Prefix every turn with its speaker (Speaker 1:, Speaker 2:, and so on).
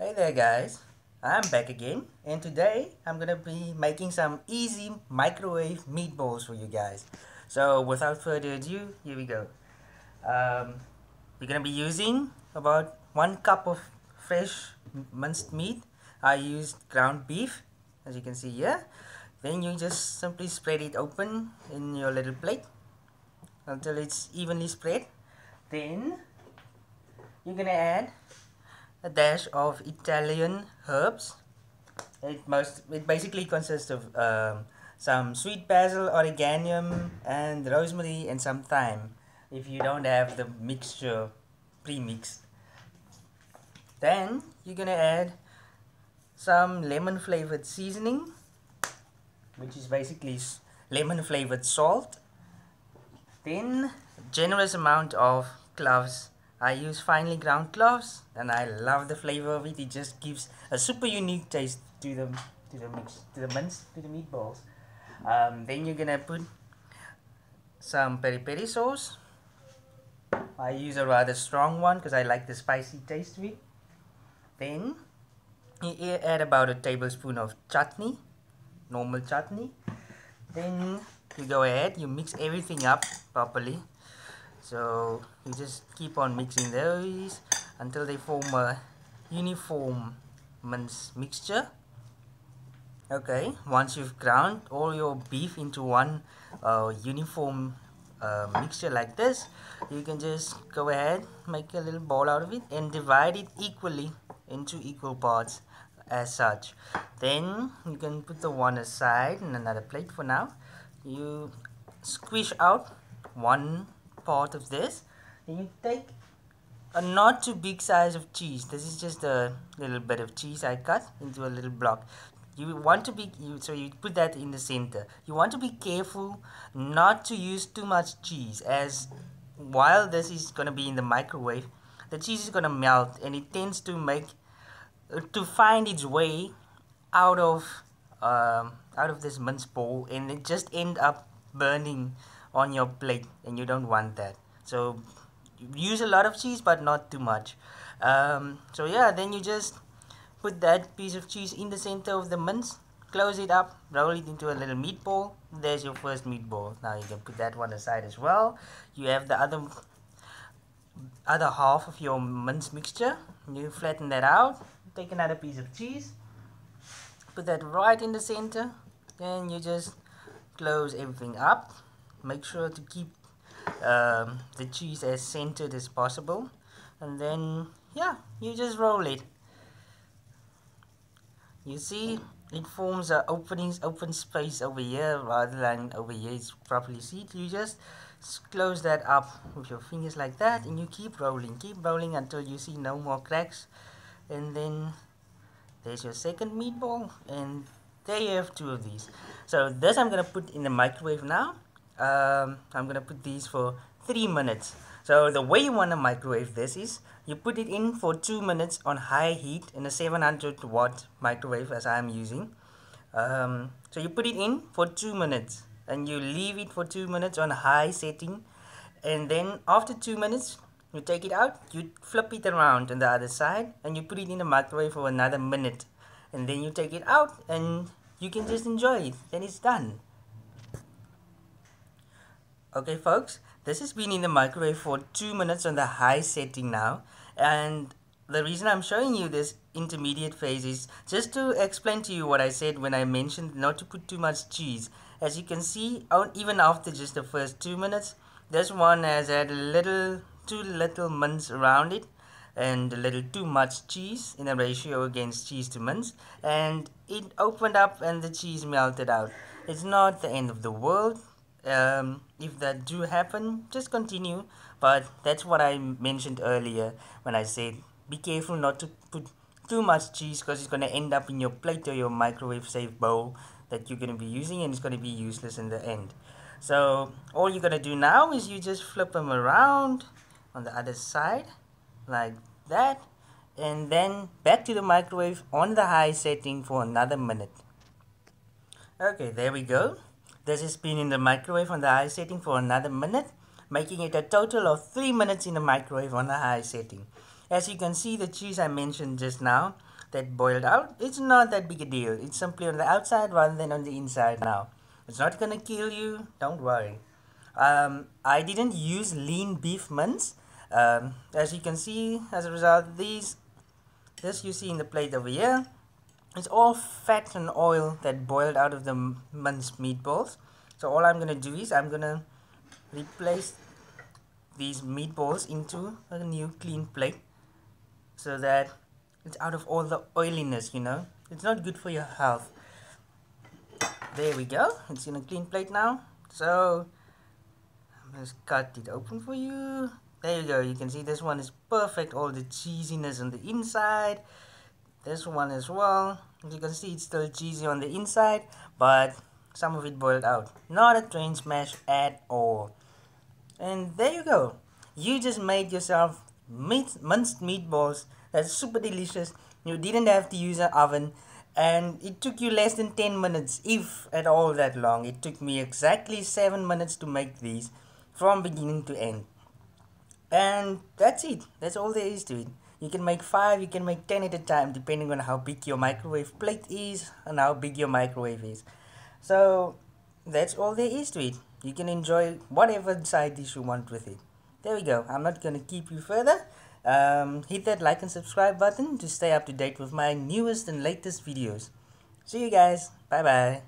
Speaker 1: Hey there guys, I'm back again and today I'm gonna be making some easy microwave meatballs for you guys. So without further ado, here we go. Um, we're gonna be using about 1 cup of fresh minced meat. I used ground beef as you can see here. Then you just simply spread it open in your little plate until it's evenly spread. Then you're gonna add a dash of Italian herbs. It basically consists of some sweet basil, oreganum, and rosemary, and some thyme. If you don't have the mixture pre-mixed, then you're gonna add some lemon flavored seasoning, which is basically lemon flavored salt. Then generous amount of cloves. I use finely ground cloves and I love the flavor of it. It just gives a super unique taste to the meatballs. Then you're gonna put some peri sauce. I use a rather strong one because I like the spicy taste to it. Then you add about a tablespoon of chutney, normal chutney. Then you go ahead, you mix everything up properly. So you just keep on mixing those until they form a uniform mixture. Okay, once you've ground all your beef into one uniform mixture like this, you can just go ahead, make a little ball out of it and divide it equally into equal parts as such. Then you can put the one aside in another plate for now. You squish out one part of this, then you take a not too big size of cheese. This is just a little bit of cheese I cut into a little block. You want to be so you put that in the center. You want to be careful not to use too much cheese, as while this is going to be in the microwave, the cheese is going to melt and it tends to find its way out of this mince ball, and it just end up burning on your plate, and you don't want that. So use a lot of cheese but not too much. So yeah, then you just put that piece of cheese in the center of the mince, close it up, roll it into a little meatball. There's your first meatball. Now you can put that one aside as well. You have the other half of your mince mixture. You flatten that out, take another piece of cheese, put that right in the center. Then you just close everything up. Make sure to keep the cheese as centered as possible, and then yeah, you just roll it. You see it forms a open space over here rather than over here. It's properly seated. You just close that up with your fingers like that, and you keep rolling until you see no more cracks. And then there's your second meatball, and there you have 2 of these. So this I'm gonna put in the microwave now. I'm gonna put these for 3 minutes. So the way you want to microwave this is you put it in for 2 minutes on high heat in a 700-watt microwave, as I'm using. So you put it in for 2 minutes and you leave it for 2 minutes on high setting, and then after 2 minutes you take it out, you flip it around on the other side and you put it in the microwave for another minute, and then you take it out and you can just enjoy it. Then it's done. Okay folks, this has been in the microwave for 2 minutes on the high setting now, and the reason I'm showing you this intermediate phase is just to explain to you what I said when I mentioned not to put too much cheese. As you can see, even after just the first 2 minutes, this one has had too little mince around it and a little too much cheese in a ratio against cheese to mince, and it opened up and the cheese melted out. It's not the end of the world. If that do happen, just continue, but that's what I mentioned earlier when I said be careful not to put too much cheese, because it's going to end up in your plate or your microwave safe bowl that you're going to be using, and it's going to be useless in the end. So all you're going to do now is you just flip them around on the other side like that, and then back to the microwave on the high setting for another minute. Okay, there we go. This has been in the microwave on the high setting for another minute, making it a total of 3 minutes in the microwave on the high setting. As you can see, the cheese I mentioned just now that boiled out, it's not that big a deal. It's simply on the outside rather than on the inside now. It's not gonna kill you, don't worry. I didn't use lean beef mince. As you can see, as a result, this you see in the plate over here, it's all fat and oil that boiled out of the minced meatballs. So all I'm gonna do is I'm gonna replace these meatballs into a new clean plate so that it's out of all the oiliness, you know. It's not good for your health. There we go. It's in a clean plate now. So let's cut it open for you. There you go. You can see this one is perfect. All the cheesiness on the inside. This one as well. As you can see, it's still cheesy on the inside, but some of it boiled out. Not a train smash at all. And there you go. You just made yourself minced meatballs. That's super delicious. You didn't have to use an oven. And it took you less than 10 minutes, if at all that long. It took me exactly 7 minutes to make these from beginning to end. And that's it. That's all there is to it. You can make 5, you can make 10 at a time, depending on how big your microwave plate is and how big your microwave is. So that's all there is to it. You can enjoy whatever side dish you want with it. There we go. I'm not going to keep you further. Hit that like and subscribe button to stay up to date with my newest and latest videos. See you guys. Bye bye.